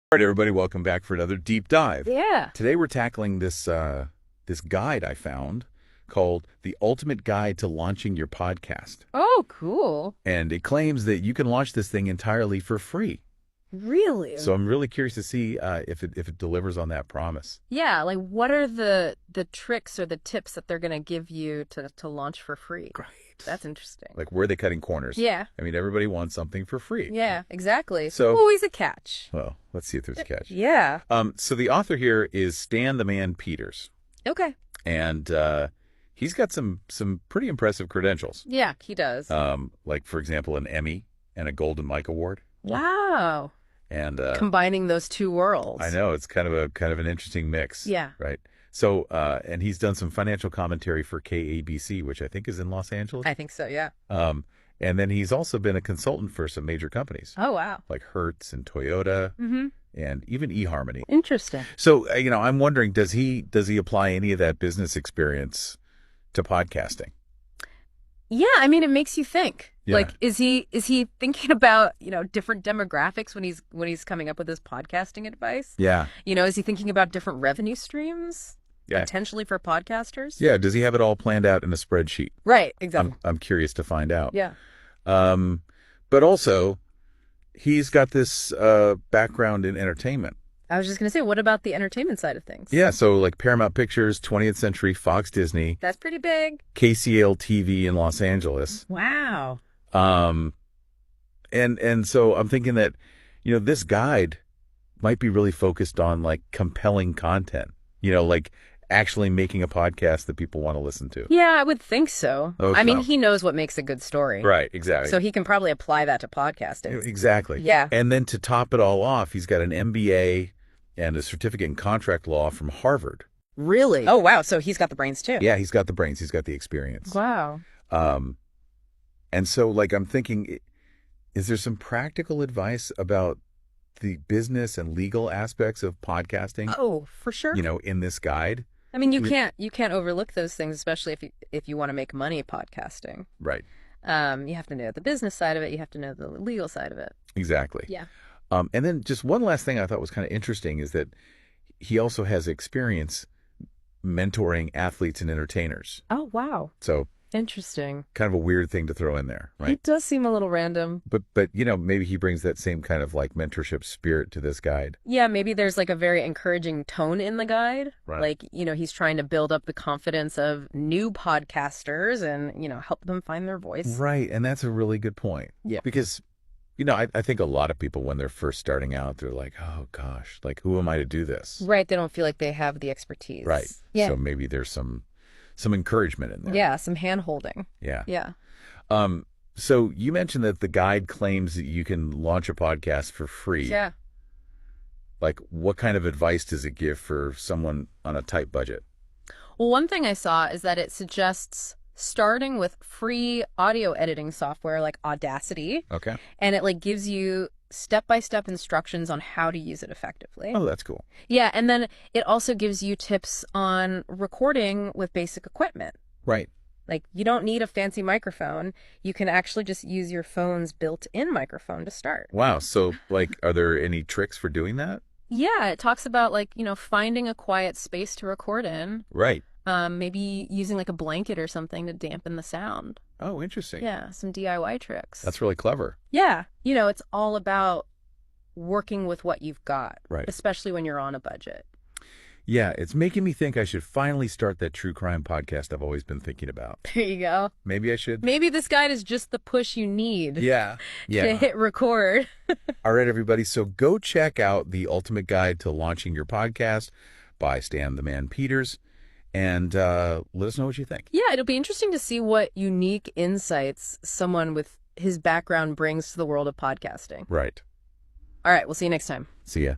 All right, everybody, welcome back for another deep dive. Yeah. Today we're tackling this guide I found called The Ultimate Guide to Launching Your Podcast. Oh, cool. And it claims that you can launch this thing entirely for free. Really? So I'm really curious to see if it delivers on that promise. Yeah, like what are the tricks or the tips that they're going to give you to launch for free? Great. That's interesting. Like, where are they cutting corners? Yeah. I mean, everybody wants something for free. Yeah, exactly. So always a catch. Well, let's see if there's a catch. Yeah. So the author here is Stan the Man Peters. Okay. And he's got some pretty impressive credentials. Yeah, he does. Like, for example, an Emmy and a Golden Mike Award. Wow. And combining those two worlds. I know, it's kind of an interesting mix. Yeah. Right. So and he's done some financial commentary for KABC, which I think is in Los Angeles. I think so, yeah. And then he's also been a consultant for some major companies. Oh, wow. Like Hertz and Toyota, and even eHarmony. Interesting. So I'm wondering, does he apply any of that business experience to podcasting? Yeah, I mean, it makes you think. Yeah. Like, is he thinking about, different demographics when he's coming up with his podcasting advice? Yeah. Is he thinking about different revenue streams? Yeah. Potentially for podcasters? Yeah. Does he have it all planned out in a spreadsheet? Right, exactly. I'm curious to find out. Yeah. But also, he's got this background in entertainment. I was just going to say, what about the entertainment side of things? Yeah, so like Paramount Pictures, 20th Century, Fox Disney, That's pretty big. KCL TV in Los Angeles. Wow. And so I'm thinking that, this guide might be really focused on like compelling content, like actually making a podcast that people want to listen to. Yeah, I would think so. Oh, I mean, so. he knows what makes a good story. Right, exactly. So he can probably apply that to podcasting. Exactly. Yeah. And then to top it all off, he's got an MBA and a certificate in contract law from Harvard. Really? Oh, wow. So he's got the brains too. Yeah, he's got the brains. He's got the experience. Wow. And so, like, I'm thinking, is there some practical advice about the business and legal aspects of podcasting? Oh, for sure. In this guide? I mean, you can't overlook those things, especially if you want to make money podcasting. Right. You have to know the business side of it. You have to know the legal side of it. Exactly. Yeah. And then just one last thing I thought was kind of interesting is that he also has experience mentoring athletes and entertainers. Oh, wow. So interesting. Kind of a weird thing to throw in there, right? It does seem a little random. But maybe he brings that same kind of like mentorship spirit to this guide. Yeah, maybe there's like a very encouraging tone in the guide. Right. Like, he's trying to build up the confidence of new podcasters and, help them find their voice. Right. And that's a really good point. Yeah. Because I think a lot of people, when they're first starting out, they're like, oh, gosh, like, who am I to do this? Right. They don't feel like they have the expertise. Right. Yeah. So maybe there's some encouragement in there. Yeah. Some hand-holding. Yeah. Yeah. So you mentioned that the guide claims that you can launch a podcast for free. Yeah. Like, what kind of advice does it give for someone on a tight budget? Well, one thing I saw is that it suggests starting with free audio editing software like Audacity. Okay. And it like gives you step-by-step instructions on how to use it effectively. Oh, that's cool. Yeah, and then it also gives you tips on recording with basic equipment. Right. Like, you don't need a fancy microphone. You can actually just use your phone's built-in microphone to start. Wow. So, like, are there any tricks for doing that? Yeah, it talks about, like, finding a quiet space to record in. Right. Maybe using, like, a blanket or something to dampen the sound. Oh, interesting. Yeah, some DIY tricks. That's really clever. Yeah. It's all about working with what you've got. Right. Especially when you're on a budget. Yeah, it's making me think I should finally start that true crime podcast I've always been thinking about. There you go. Maybe I should. Maybe this guide is just the push you need. Yeah. To hit record. All right, everybody. So go check out The Ultimate Guide to Launching Your Podcast by Stan the Man Peters. And let us know what you think. Yeah, it'll be interesting to see what unique insights someone with his background brings to the world of podcasting. Right. All right, we'll see you next time. See ya.